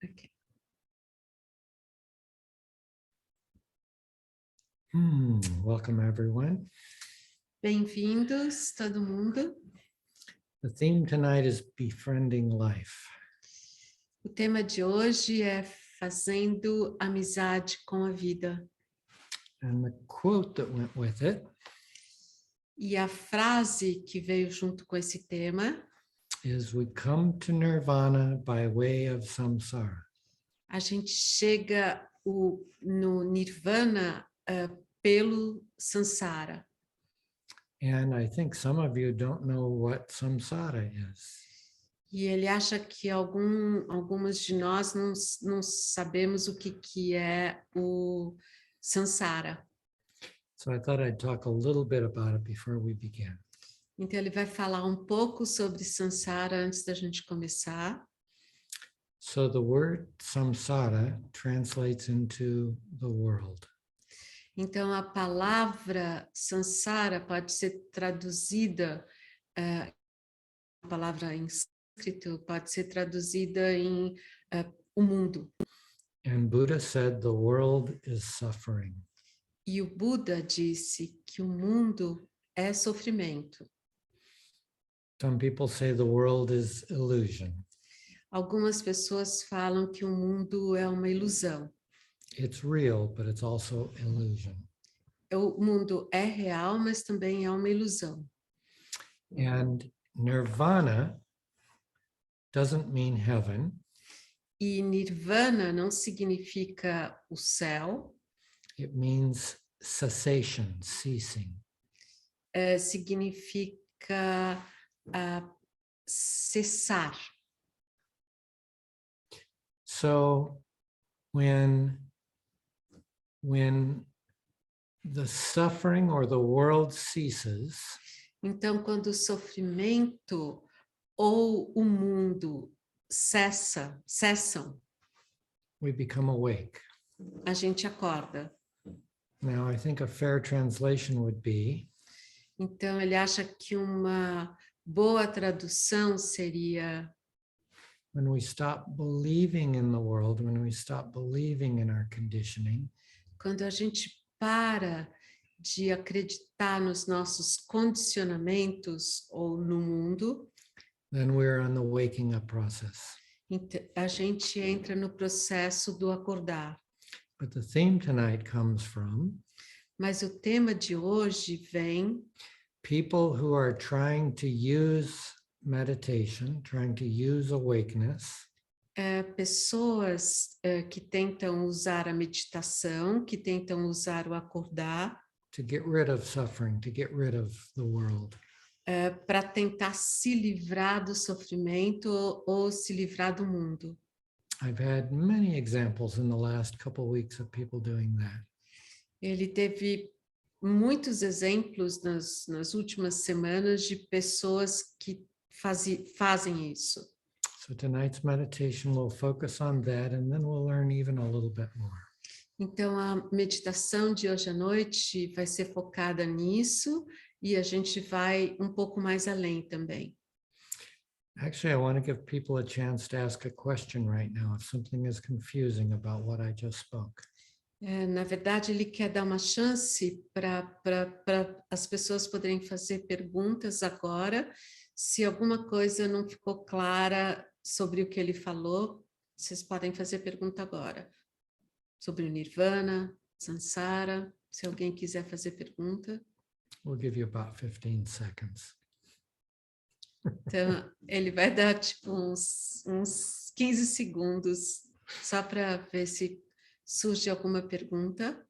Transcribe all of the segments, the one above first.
Okay. Welcome, everyone. Bem-vindos, todo mundo. The theme tonight is befriending life. O tema de hoje é Fazendo Amizade com a Vida. And the quote that went with it E a frase que veio junto com esse tema, is, "We come to nirvana by way of samsara." a gente chega no nirvana pelo samsara. And I think some of you don't know what samsara is. E ele acha que algumas de nós não sabemos o que é o samsara. So I thought I'd talk a little bit about it before we begin. Então ele vai falar um pouco sobre samsara antes da gente começar. So the word samsara translates into the world. Então, a palavra samsara pode ser traduzida, a palavra em sânscrito pode ser traduzida em o mundo. And Buddha said the world is suffering. E o Buda disse que o mundo é sofrimento. Some people say the world is illusion. Algumas pessoas falam que o mundo é uma ilusão. It's real, but it's also illusion. O mundo é real, mas também é uma ilusão. And nirvana doesn't mean heaven. E nirvana não significa o céu, It means cessation, ceasing. Significa cessar. So when the suffering or the world ceases, Então, quando o sofrimento ou o mundo cessam, we become awake. a gente acorda. Now, I think a fair translation would be, Então, ele acha que uma boa tradução seria when we stop believing in the world, when we stop believing in our conditioning, quando a gente para de acreditar nos nossos condicionamentos ou no mundo, then we're on the waking up process. a gente entra no processo do acordar. But the theme tonight comes from Mas o tema de hoje vem people who are trying to use meditation, trying to use awakeness pessoas que tentam usar a meditação, que tentam usar o acordar, to get rid of suffering, to get rid of the world. para tentar se livrar do sofrimento ou se livrar do mundo. I've had many examples in the last couple of weeks of people doing that. Ele teve muitos exemplos nas últimas semanas de pessoas que fazem isso. So tonight's meditation will focus on that, and then we'll learn even a little bit more. Então, a meditação de hoje à noite vai ser focada nisso e a gente vai um pouco mais além também. Actually, I want to give people a chance to ask a question right now if something is confusing about what I just spoke. Na verdade, ele quer dar uma chance para as pessoas poderem fazer perguntas agora. Se alguma coisa não ficou clara sobre o que ele falou, vocês podem fazer pergunta agora. Sobre o Nirvana, Samsara, se alguém quiser fazer pergunta. We'll give you about 15 seconds. Então, ele vai dar tipo uns 15 segundos só para ver se surge alguma pergunta.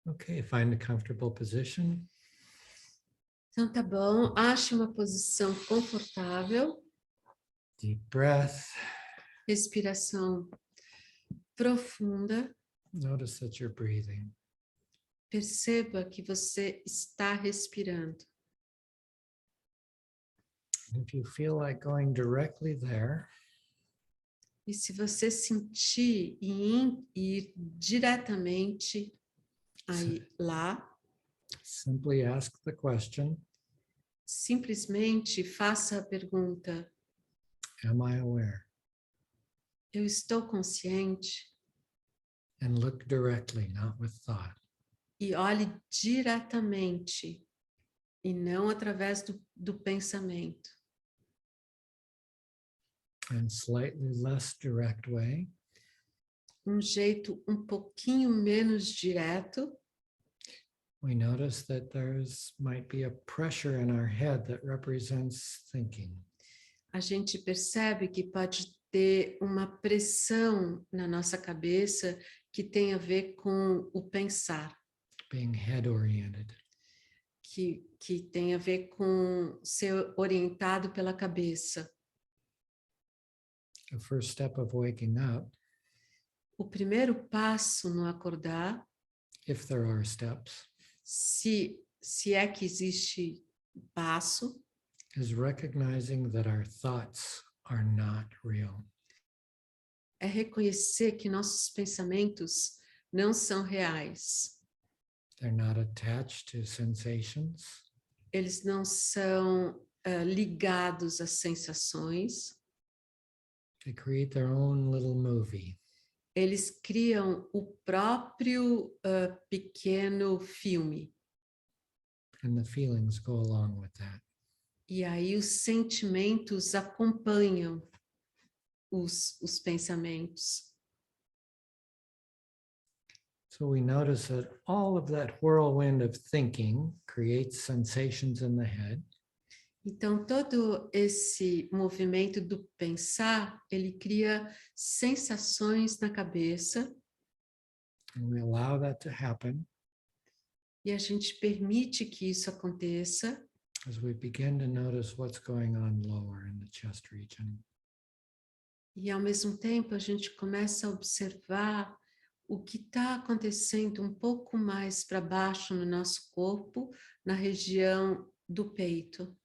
Okay, find a comfortable position. Então, tá bom. Ache uma posição confortável. Deep breath. Respiração profunda. Notice that you're breathing. Perceba que você está respirando. If you feel like going directly there, E se você sentir em ir diretamente lá, simply ask the question, simplesmente faça a pergunta: am I aware? eu estou consciente? And look directly, not with thought. E olhe diretamente, e não através do pensamento. And slightly less direct way, Jeito um pouquinho menos direto, we notice that might be a pressure in our head that represents thinking. a gente percebe que pode ter uma pressão na nossa cabeça que tem a ver com o pensar, Being head-oriented. que tem a ver com ser orientado pela cabeça. The first step of waking up, O primeiro passo no acordar, if there are steps, se é que existe passo, is recognizing that our thoughts are not real. é reconhecer que nossos pensamentos não são reais. They're not attached to sensations. Eles não são ligados às sensações. They create their own little movie. Eles criam o próprio pequeno filme. And the feelings go along with that. E aí os sentimentos acompanham os pensamentos. So we notice that all of that whirlwind of thinking creates sensations in the head. Então, todo esse movimento do pensar, ele cria sensações na cabeça. And we allow that to happen E a gente permite que isso aconteça. as we begin to notice what's going on lower in the chest region. E, ao mesmo tempo, a gente começa a observar o que está acontecendo um pouco mais para baixo no nosso corpo, na região do peito.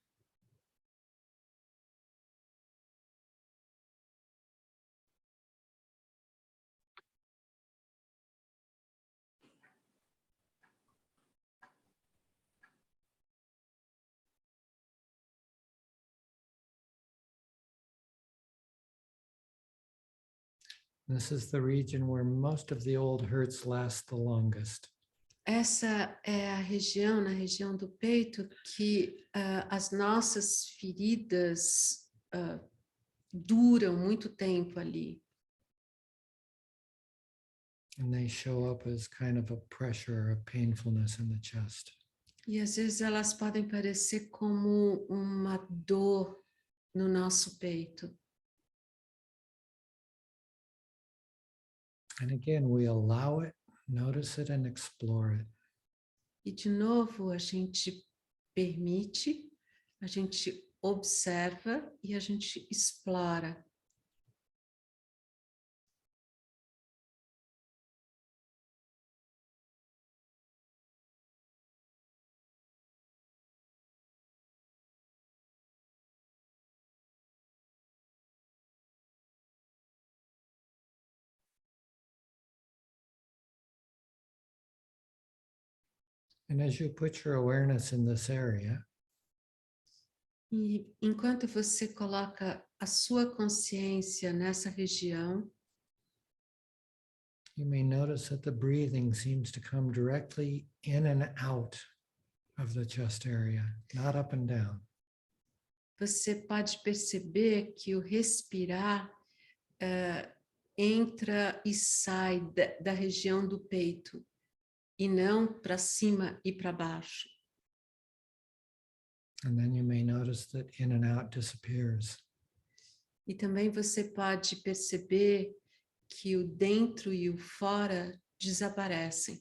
This is the region where most of the old hurts last the longest. Essa é a região, na região do peito, que as nossas feridas duram muito tempo ali. And they show up as kind of a pressure, a painfulness in the chest. E às vezes elas podem parecer como uma dor no nosso peito. And again, we allow it, notice it, and explore it. E de novo a gente permite, a gente observa e a gente explora. And as you put your awareness in this area, E enquanto você coloca a sua consciência nessa região, you may notice that the breathing seems to come directly in and out of the chest area, not up and down. você pode perceber que o respirar entra e sai da região do peito, e não para cima e para baixo. And then you may notice that in and out disappears. E também você pode perceber que o dentro e o fora desaparecem.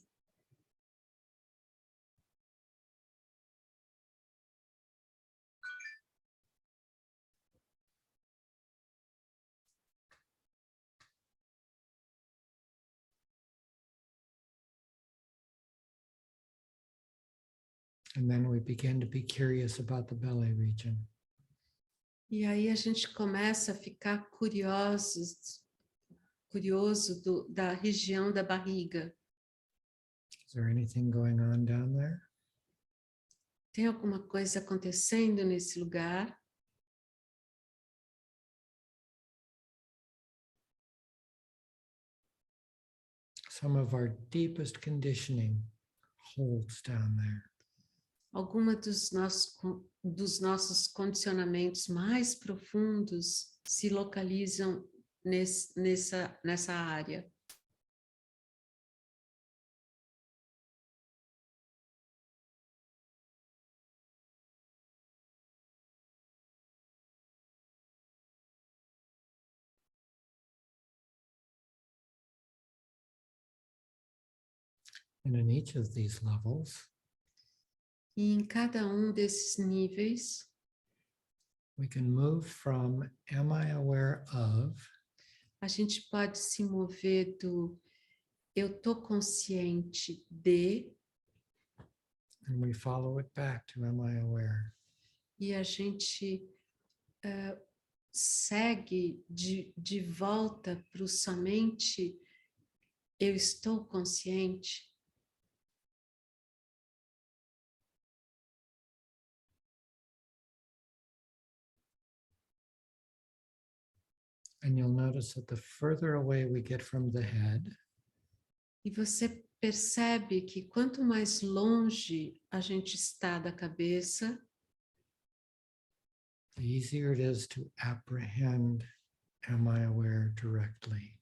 And then we begin to be curious about the belly region. E aí a gente começa a ficar curioso da região da barriga. Is there anything going on down there? Tem alguma coisa acontecendo nesse lugar? Some of our deepest conditioning holds down there. Alguma dos nossos condicionamentos mais profundos se localizam nessa área. And in each of these levels, E em cada desses níveis, we can move from am I aware of a gente pode se mover do eu estou consciente de, and we follow it back to am I aware. e a gente segue de volta para o somente eu estou consciente. And you'll notice that the further away we get from the head, E você percebe que quanto mais longe a gente está da cabeça, the easier it is to apprehend am I aware directly.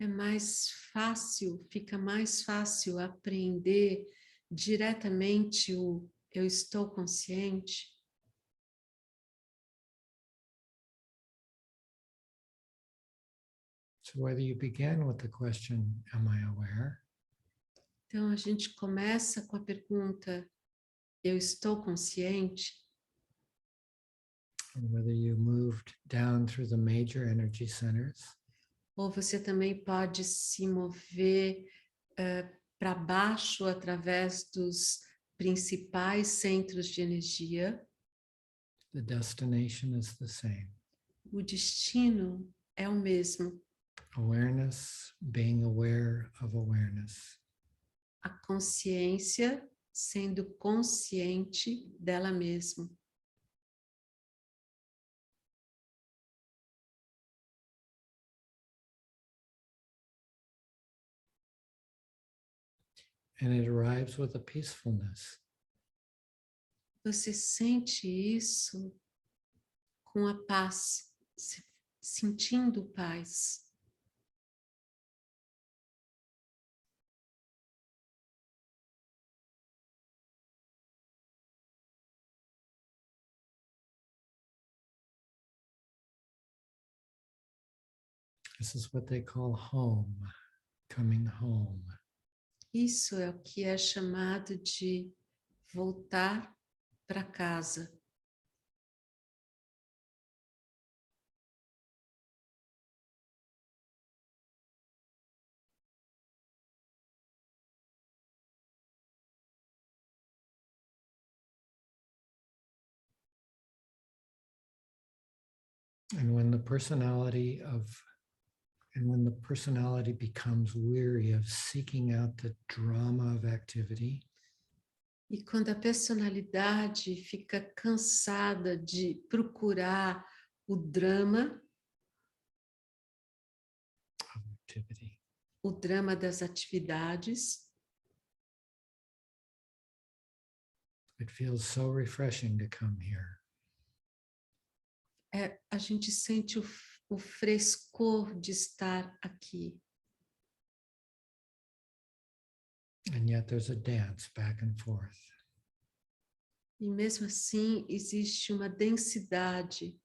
é mais fácil, fica mais fácil apreender diretamente o eu estou consciente. So whether you begin with the question, am I aware? Então a gente começa com a pergunta eu estou consciente? Or whether you moved down through the major energy centers, Ou você também pode se mover para baixo através dos principais centros de energia. the destination is the same. O destino é o mesmo. Awareness, being aware of awareness. A consciência sendo consciente dela mesma. And it arrives with a peacefulness. Você sente isso com a paz, sentindo paz. This is what they call home, coming home. Isso é o que é chamado de voltar para casa. And when the personality becomes weary of seeking out the drama of activity, E quando a personalidade fica cansada de procurar o drama, o drama das atividades, it feels so refreshing to come here. a gente sente o frescor de estar aqui. And yet there's a dance back and forth. E mesmo assim, existe uma densidade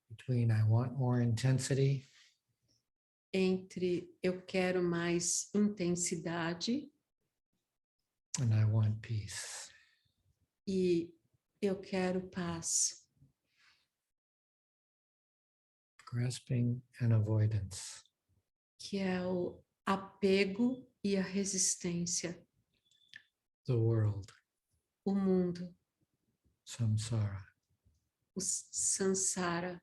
Between I want more intensity entre eu quero mais intensidade and I want peace. e eu quero paz. Grasping and avoidance. Que é o apego e a resistência. The world. O mundo. Samsara. O sansara.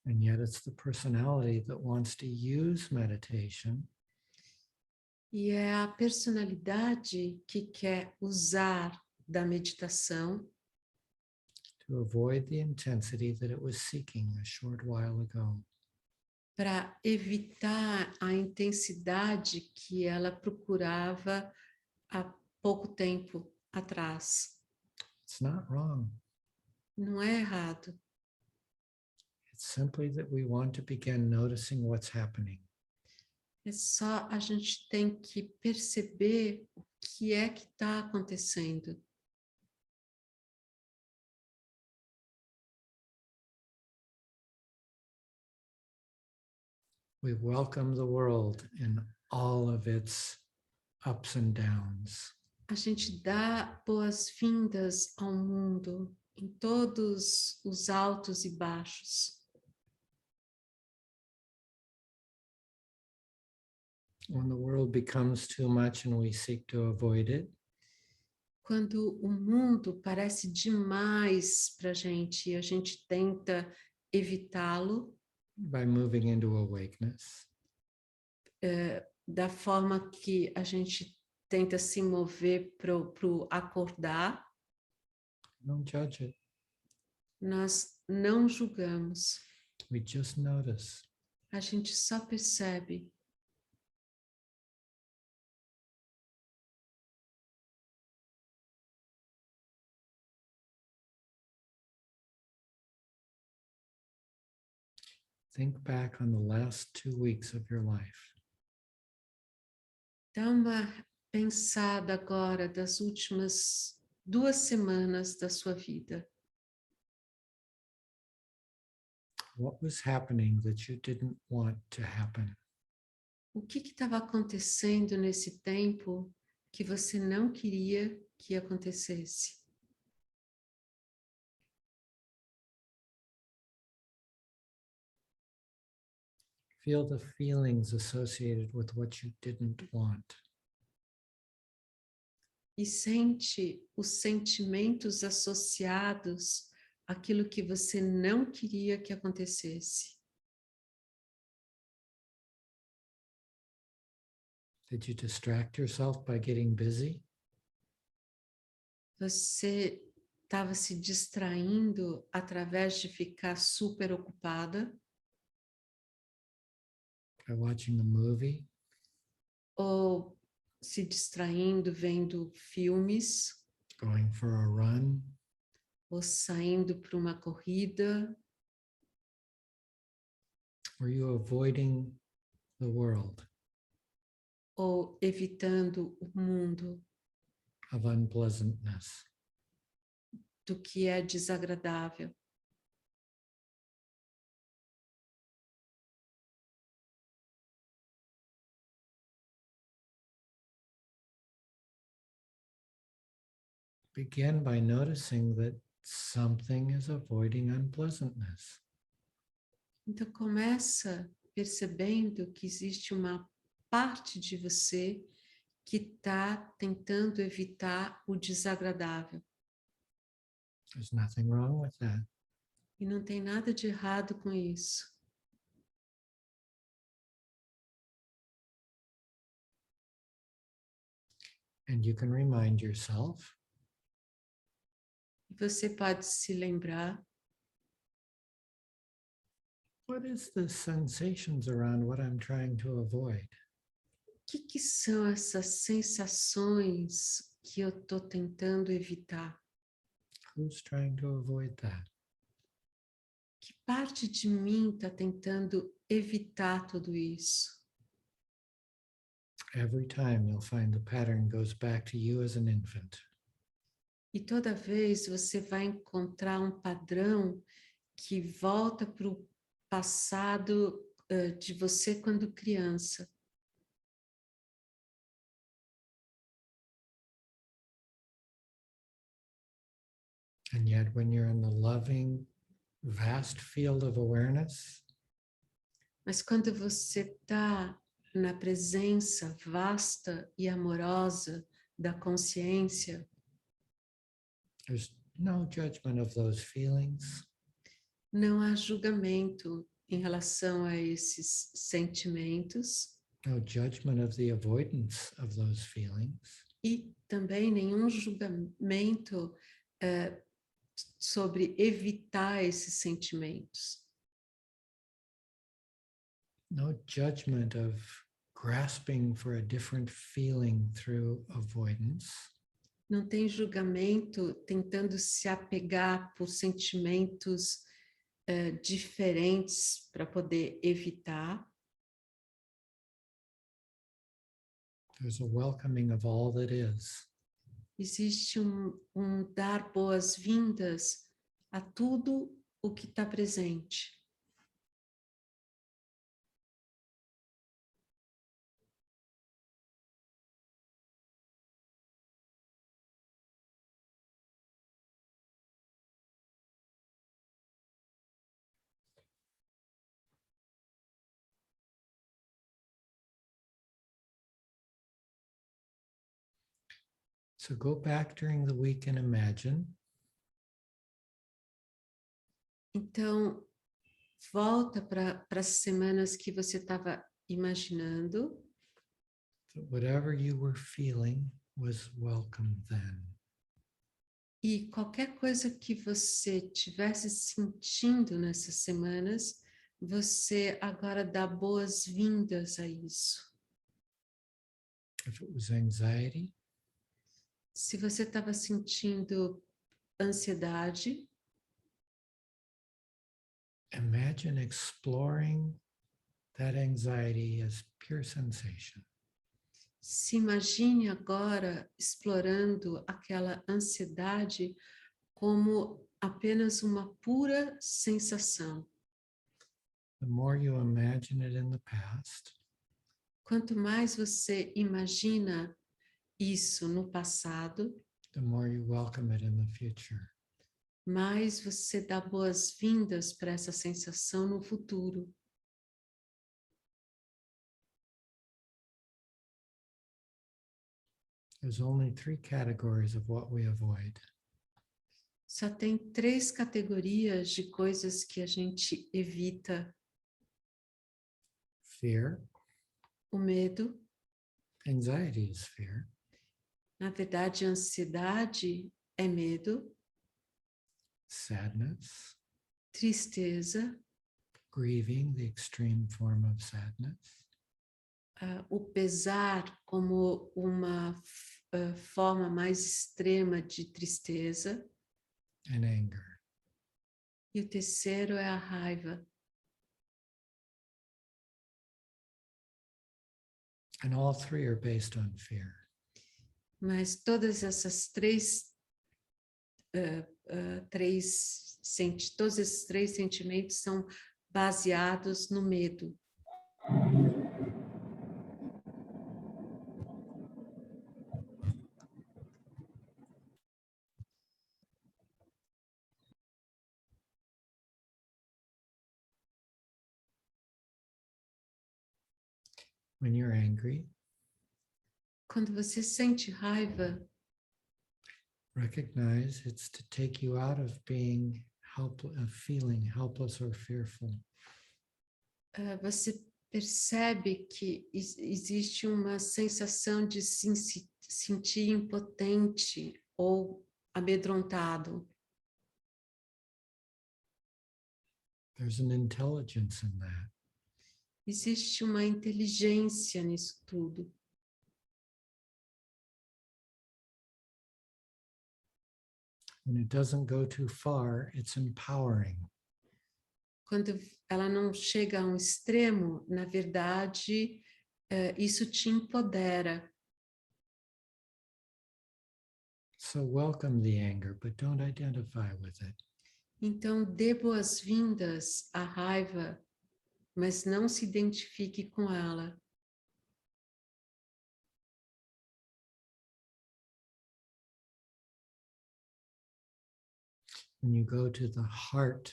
And yet it's the personality that wants to use meditation E é a personalidade que quer usar da meditação to avoid the intensity that it was seeking a short while ago. para evitar a intensidade que ela procurava há pouco tempo atrás. It's not wrong. Não é errado. It's simply that we want to begin noticing what's happening. É só a gente tem que perceber o que é que está acontecendo. We welcome the world in all of its ups and downs. A gente dá boas-vindas ao mundo em todos os altos e baixos. When the world becomes too much and we seek to avoid it, Quando o mundo parece demais para a gente e a gente tenta evitá-lo, by moving into awakeness, da forma que a gente tenta se mover para o acordar, don't judge it. nós não julgamos, We just notice. a gente só percebe. Think back on the last 2 weeks of your life. Dá uma pensada agora das últimas 2 semanas da sua vida. What was happening that you didn't want to happen? O que estava acontecendo nesse tempo que você não queria que acontecesse? Feel the feelings associated with what you didn't want. E sente os sentimentos associados àquilo que você não queria que acontecesse. Did you distract yourself by getting busy? Você estava se distraindo através de ficar super ocupada? By watching a movie? Ou se distraindo vendo filmes? Going for a run? Ou saindo para uma corrida? Were you avoiding the world Ou evitando o mundo of unpleasantness? do que é desagradável? Begin by noticing that something is avoiding unpleasantness. Então começa percebendo que existe uma parte de você que está tentando evitar o desagradável. There's nothing wrong with that. E não tem nada de errado com isso. And you can remind yourself E você pode se lembrar what is the sensations around what I'm trying to avoid? o que são essas sensações que eu estou tentando evitar. Who's trying to avoid that? Que parte de mim está tentando evitar tudo isso? Every time you'll find the pattern goes back to you as an infant. E toda vez você vai encontrar um padrão que volta para o passado de você quando criança. And yet when you're in the loving, vast field of awareness, Mas quando você está na presença vasta e amorosa da consciência, there's no judgment of those feelings. não há julgamento em relação a esses sentimentos no judgment of the avoidance of those feelings, e também nenhum julgamento sobre evitar esses sentimentos. no judgment of grasping for a different feeling through avoidance, Não tem julgamento tentando se apegar por sentimentos diferentes para poder evitar. there's a welcoming of all that is. Existe um dar boas-vindas a tudo o que está presente. So go back during the week and imagine Então, volta para as semanas que você estava imaginando that whatever you were feeling was welcome then. e qualquer coisa que você tivesse sentindo nessas semanas, você agora dá boas-vindas a isso. If it was anxiety, Se você estava sentindo ansiedade, imagine exploring that anxiety as pure sensation. se imagine agora explorando aquela ansiedade como apenas uma pura sensação. The more you imagine it in the past, Quanto mais você imagina isso no passado, the more you welcome it in the future. mais você dá boas-vindas para essa sensação no futuro. There's only 3 categories of what we avoid. Só tem 3 categorias de coisas que a gente evita: Fear, o medo, anxiety is fear, na verdade, a ansiedade é medo, sadness, tristeza, grieving, the extreme form of sadness, o pesar como uma forma mais extrema de tristeza, and anger. e o terceiro é a raiva. And all 3 are based on fear. Mas todas essas todos esses 3 sentimentos são baseados no medo. When you're angry, Quando você sente raiva, recognize it's to take you out of being feeling helpless or fearful. você percebe que existe uma sensação de se sentir impotente ou amedrontado. There's an intelligence in that. Existe uma inteligência nisso tudo. When it doesn't go too far, it's empowering. Quando ela não chega a um extremo, na verdade, isso te empodera. So welcome the anger, but don't identify with it. Então, dê boas-vindas à raiva, mas não se identifique com ela. When you go to the heart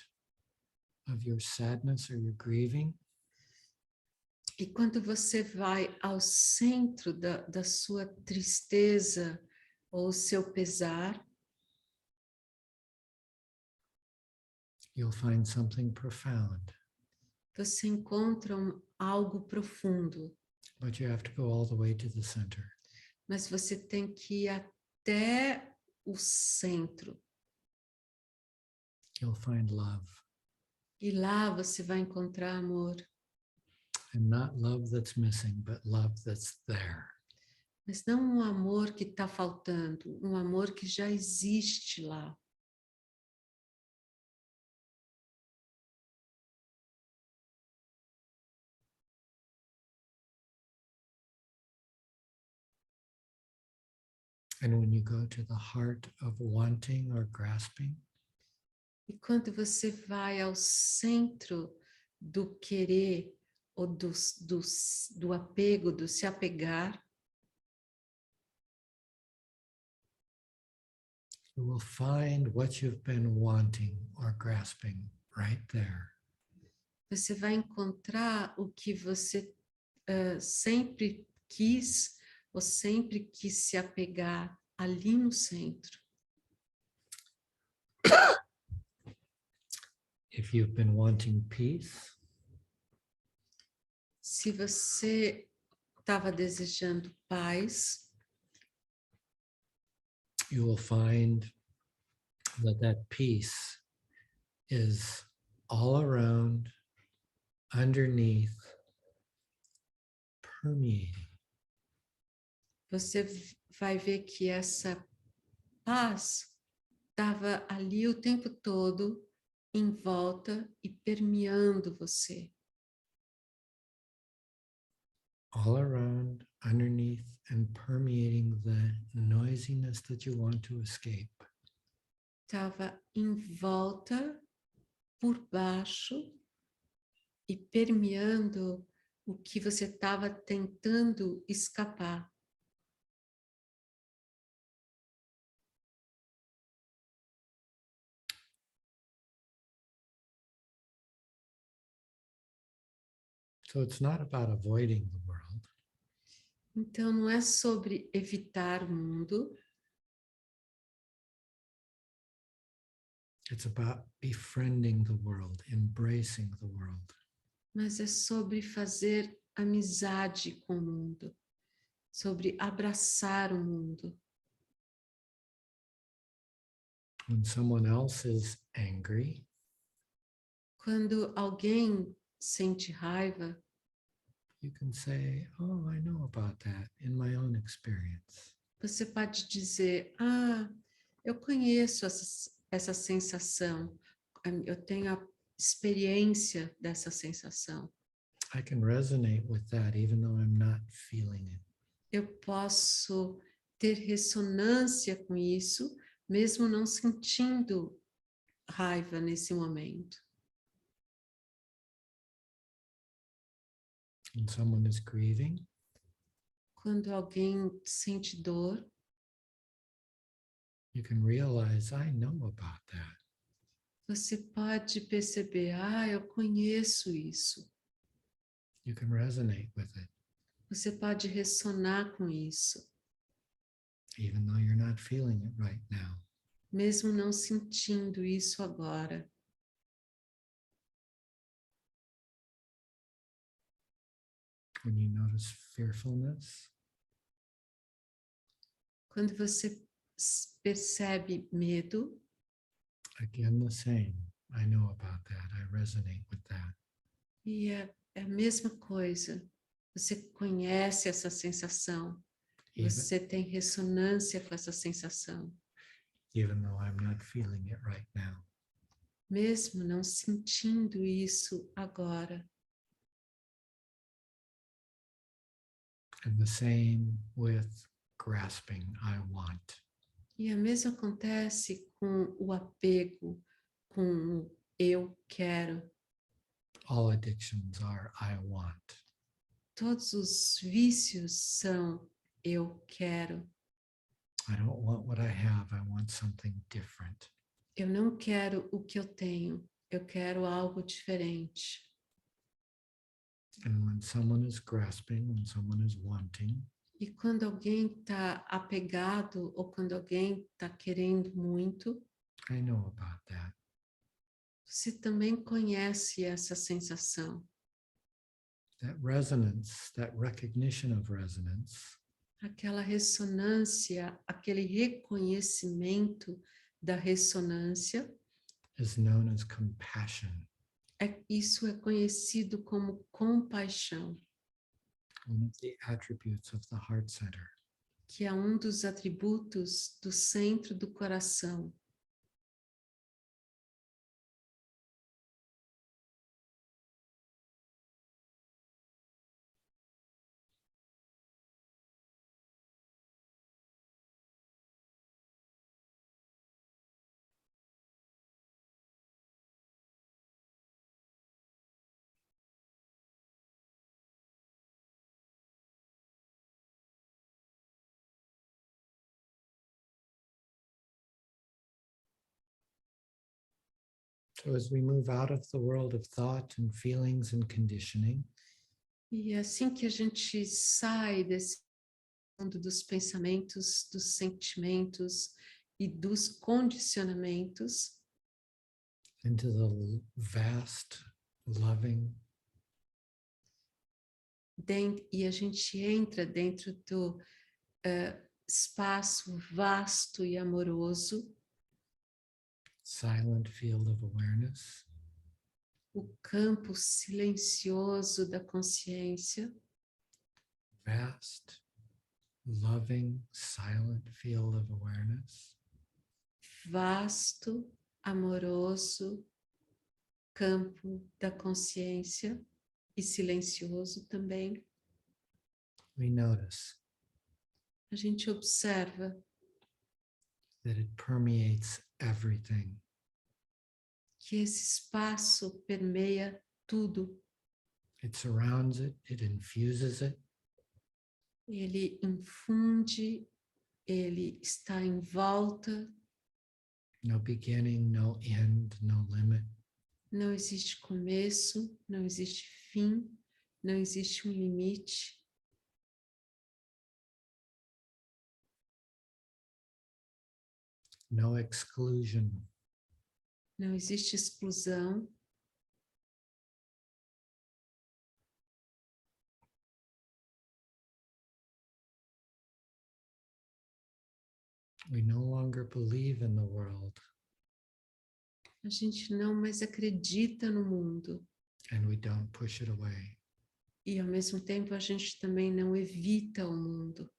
of your sadness or your grieving, E quando você vai ao centro da sua tristeza ou seu pesar, you'll find something profound. você encontra algo profundo, but you have to go all the way to the center. mas você tem que ir até o centro. You'll find love, E lá você vai encontrar amor. and not love that's missing, but love that's there. Mas não um amor que está faltando, um amor que já existe lá. And when you go to the heart of wanting or grasping, E quando você vai ao centro do querer, ou do apego, do se apegar, you will find what you've been wanting or grasping right there. você vai encontrar o que você sempre quis, ou sempre quis se apegar ali no centro. If you've been wanting peace, Se você estava desejando paz, you will find that peace is all around, underneath, permeating. você vai ver que essa paz estava ali o tempo todo, em volta e permeando você. All around, underneath, and permeating the noisiness that you want to escape. Estava em volta, por baixo e permeando o que você estava tentando escapar. So it's not about avoiding the world. Então, não é sobre evitar o mundo, It's about befriending the world, embracing the world. mas é sobre fazer amizade com o mundo, sobre abraçar o mundo. When someone else is angry, Quando alguém sente raiva, you can say, oh, I know about that in my own experience. você pode dizer, eu conheço essa sensação, eu tenho a experiência dessa sensação. I can resonate with that even though I'm not feeling it. Eu posso ter ressonância com isso, mesmo não sentindo raiva nesse momento. When someone is grieving, Quando alguém sente dor, you can realize, I know about that. você pode perceber, eu conheço isso. You can resonate with it, Você pode ressonar com isso, even though you're not feeling it right now. mesmo não sentindo isso agora. When you notice fearfulness, Quando você percebe medo, again the same. I know about that. I resonate with that. e é a mesma coisa. Você conhece essa sensação, você tem ressonância com essa sensação, Even though I'm not feeling it right now. mesmo não sentindo isso agora. And the same with grasping, I want. E a mesma acontece com o apego, com o eu quero. All addictions are I want. Todos os vícios são eu quero. I don't want what I have. I want something different. Eu não quero o que eu tenho, eu quero algo diferente. And when someone is grasping, when someone is wanting, E quando alguém está apegado ou quando alguém está querendo muito, I know about that. Você também conhece essa sensação, that resonance, that recognition of resonance aquela ressonância, aquele reconhecimento da ressonância. is known as compassion, Isso é conhecido como compaixão, one of the attributes of the heart center. que é um dos atributos do centro do coração. So as we move out of the world of thought and feelings and conditioning, E assim que a gente sai desse mundo dos pensamentos, dos sentimentos e dos condicionamentos, into the vast, loving, e a gente entra dentro do espaço vasto e amoroso, silent field of awareness, o campo silencioso da consciência, vast, loving, silent field of awareness, vasto, amoroso, campo da consciência e silencioso também. we notice A gente observa that it permeates everything. que esse espaço permeia tudo. It surrounds it, it infuses it, Ele infunde, ele está em volta, no beginning, no end, no limit. não existe começo, não existe fim, não existe um limite. No exclusion, Não existe exclusão. we no longer believe in the world, A gente não mais acredita no mundo. and we don't push it away. E ao mesmo tempo a gente também não evita o mundo.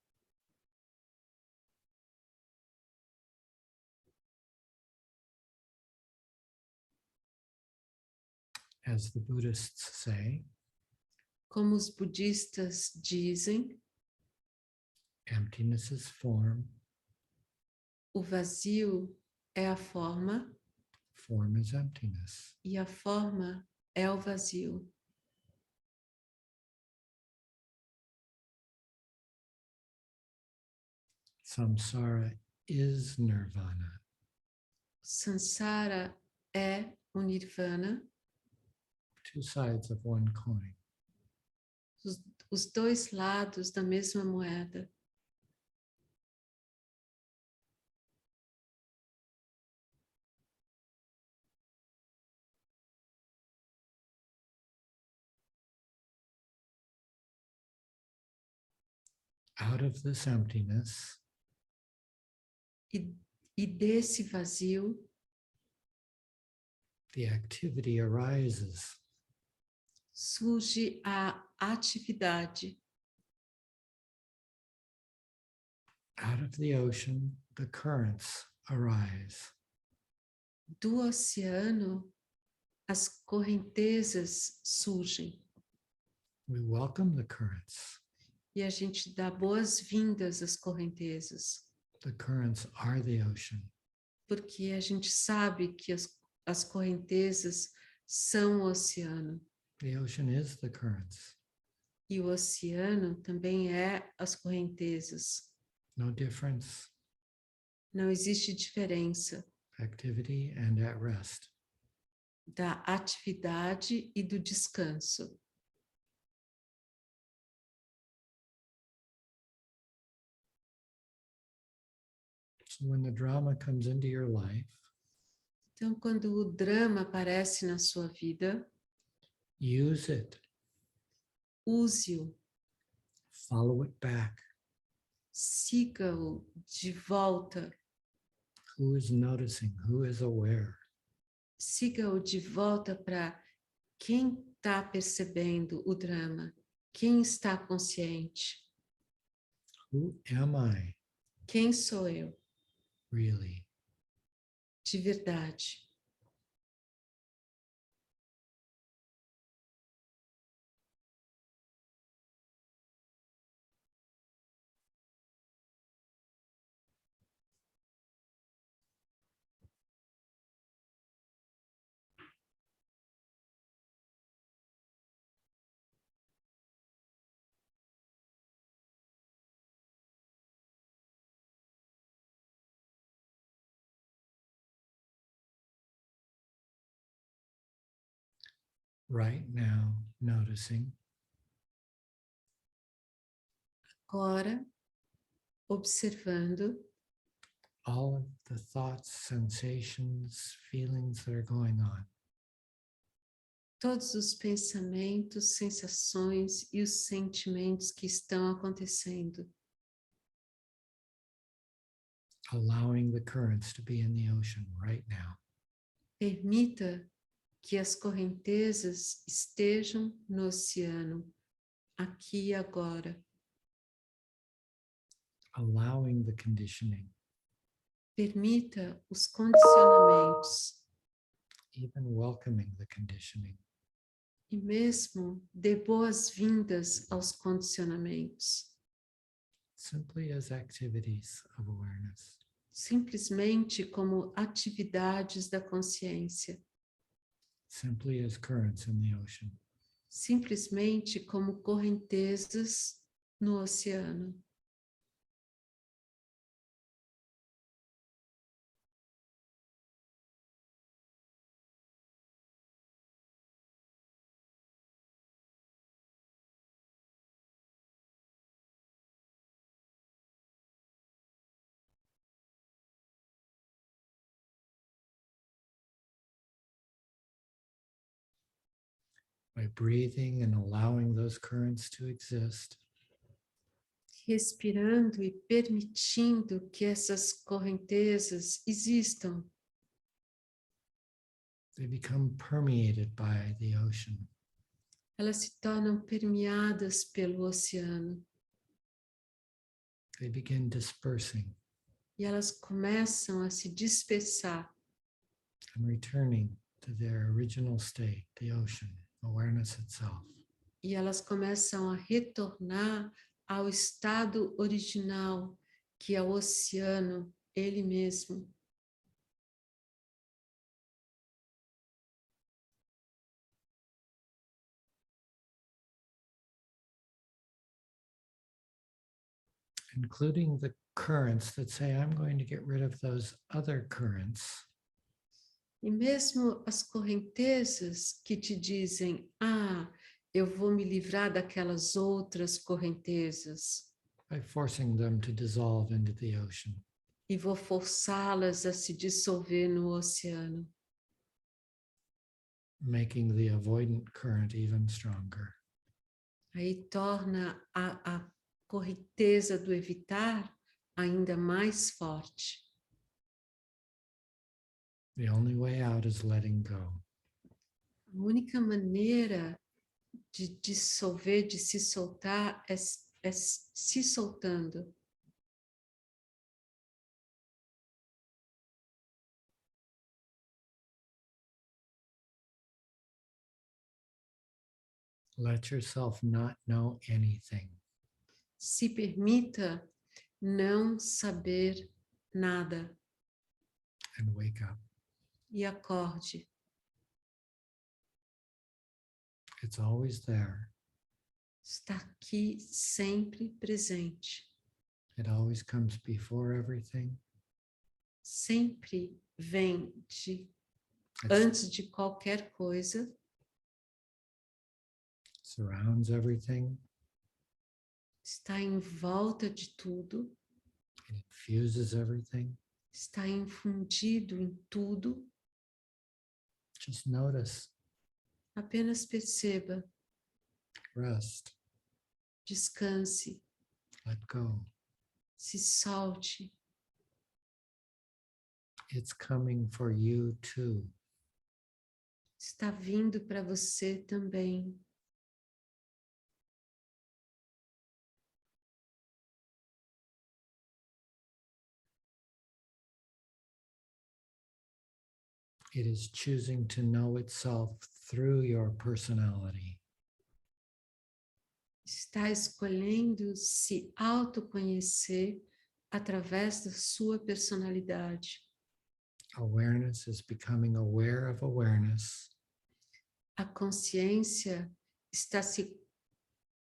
As the Buddhists say, Como os budistas dizem, emptiness is form, o vazio é a forma form is emptiness. e a forma é o vazio. Samsara is nirvana. Sansara é o nirvana. Two sides of one coin. Os dois lados da mesma moeda. Out of this emptiness, E desse vazio, the activity arises. surge a atividade. Out of the ocean, the currents arise. Do oceano, as correntezas surgem. We welcome the currents. E a gente dá boas-vindas às correntezas. The currents are the ocean. Porque a gente sabe que as correntezas são o oceano. The ocean is the currents. E o oceano também é as correntezas. No difference. Não existe diferença Activity and at rest. da atividade e do descanso. So when the drama comes into your life, Então, quando o drama aparece na sua vida, use it, use-o, follow it back. siga-o de volta, Who is noticing? Who is aware? siga-o de volta para quem está percebendo o drama, quem está consciente, Who am I quem sou eu, really? de verdade. Right now, noticing Agora, observando all of the thoughts, sensations, feelings that are going on. todos os pensamentos, sensações e os sentimentos que estão acontecendo, Allowing the currents to be in the ocean right now. permita que as correntezas estejam no oceano, aqui e agora. Allowing the conditioning, Permita os condicionamentos even welcoming the conditioning. e mesmo dê boas-vindas aos condicionamentos, Simply as activities of awareness. simplesmente como atividades da consciência, Simply as currents in the ocean. simplesmente como correntezas no oceano. By breathing and allowing those currents to exist, Respirando e permitindo que essas correntezas existam, they become permeated by the ocean. elas se tornam permeadas pelo oceano They begin dispersing e elas começam a se dispersar and returning to their original state, the ocean, awareness itself. e elas começam a retornar ao estado original, que é o oceano, ele mesmo. Including the currents that say, I'm going to get rid of those other currents. E mesmo as correntezas que te dizem, eu vou me livrar daquelas outras correntezas By forcing them to dissolve into the ocean. e vou forçá-las a se dissolver no oceano, Making the avoidant current even stronger. aí torna a correnteza do evitar ainda mais forte. The only way out is letting go. A única maneira de dissolver, de se soltar, é se soltando. Let yourself not know anything. Se permita não saber nada And wake up. e acorde. It's always there. Está aqui sempre presente. It always comes before everything. Sempre vem It antes de qualquer coisa, surrounds everything. está em volta de tudo, It infuses everything. está infundido em tudo, Just notice, Apenas perceba, rest, descanse, let go. se solte. It's coming for you too. Está vindo para você também. It is choosing to know itself through your personality. Está escolhendo se autoconhecer através da sua personalidade. Awareness is becoming aware of awareness. A consciência está se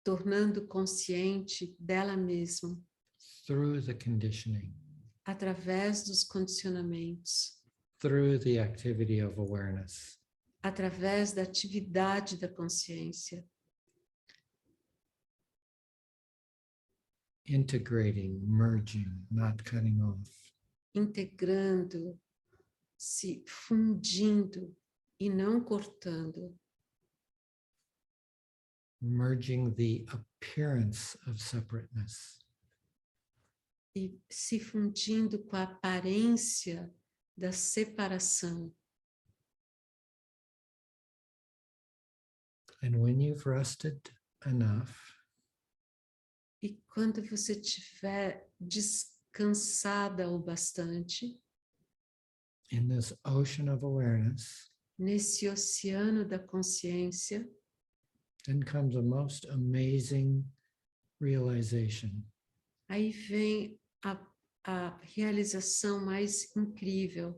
tornando consciente dela mesma Through the conditioning, através dos condicionamentos, through the activity of awareness. através da atividade da consciência, Integrating, merging, not cutting off. integrando, se fundindo e não cortando, Merging the appearance of separateness. e se fundindo com a aparência da separação. And when you've rested enough, E quando você estiver descansada o bastante, in this ocean of awareness, nesse oceano da consciência, then comes a most amazing realization. aí vem a realização mais incrível,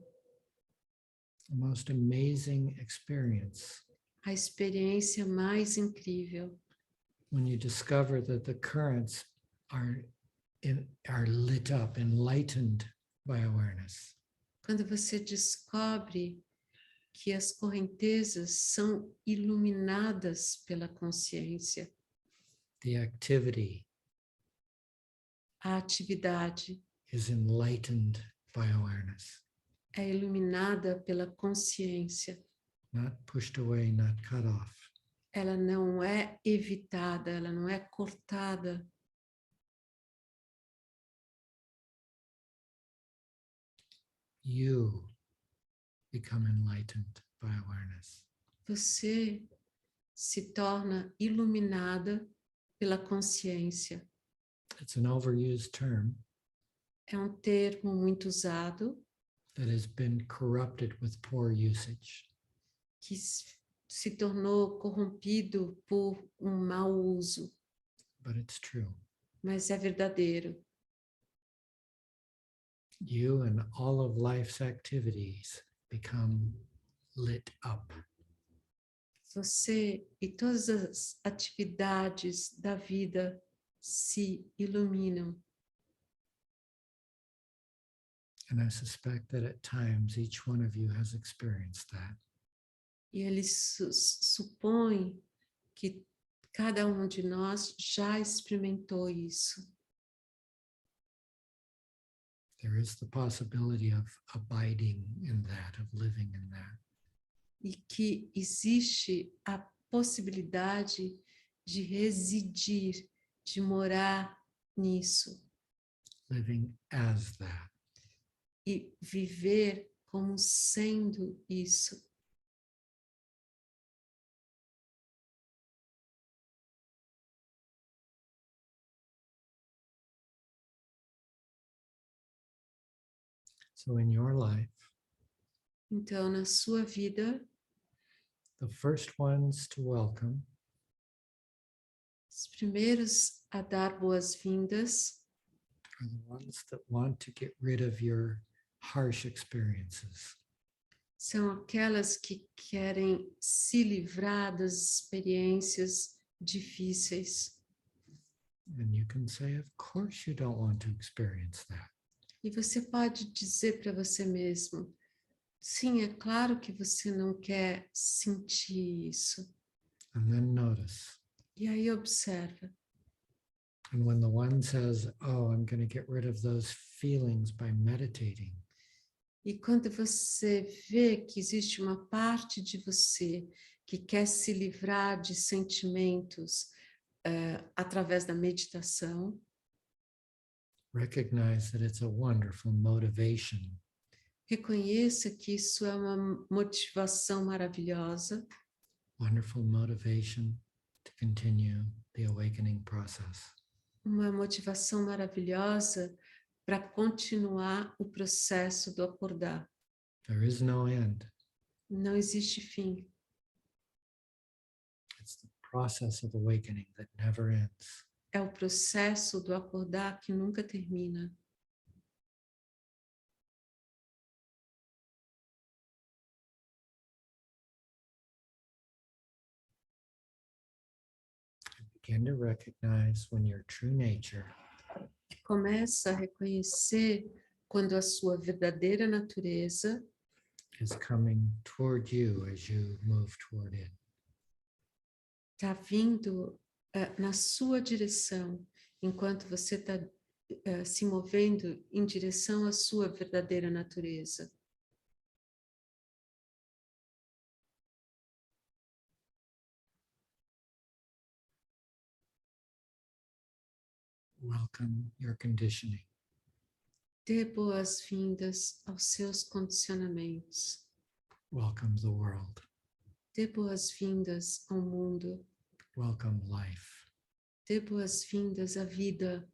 The most amazing experience a experiência mais incrível, when you discover that the currents are lit up, enlightened by awareness. quando você descobre que as correntezas são iluminadas pela consciência, The activity a atividade is enlightened by awareness, é iluminada pela consciência. not pushed away, not cut off. Ela não é evitada, ela não é cortada. You become enlightened by awareness. Você se torna iluminada pela consciência. It's an overused term É um termo muito usado that has been corrupted with poor usage. que se tornou corrompido por um mau uso, But it's true. mas é verdadeiro. You and all of life's activities become lit up. Você e todas as atividades da vida se iluminam. And I suspect that at times each one of you has experienced that. E ele supõe que cada um de nós já experimentou isso. There is the possibility of abiding in that, of living in that. E que existe a possibilidade de residir, de morar nisso. Living as that. E viver como sendo isso. So in your life, Então, na sua vida, the first ones to welcome os primeiros a dar boas-vindas are the ones that want to get rid of your harsh experiences. são aquelas que querem se livrar das experiências difíceis. And you can say, of course you don't want to experience that. E você pode dizer para você mesmo, sim, é claro que você não quer sentir isso. And then notice. E aí observa. And when the one says, oh, I'm going to get rid of those feelings by meditating. E quando você vê que existe uma parte de você que quer se livrar de sentimentos através da meditação, recognize that it's a wonderful motivation reconheça que isso é uma motivação maravilhosa, to continue the awakening process. uma motivação maravilhosa para continuar o processo do acordar. There is no end. Não existe fim. It's the process of awakening that never ends. É o processo do acordar que nunca termina. Begin to recognize when your true nature Começa a reconhecer quando a sua verdadeira natureza is coming toward you as you move toward it. está vindo na sua direção, enquanto você está se movendo em direção à sua verdadeira natureza. Welcome your conditioning. Dê boas-vindas aos seus condicionamentos. Welcome the world. Dê boas-vindas ao mundo. Welcome life. Dê boas-vindas à vida.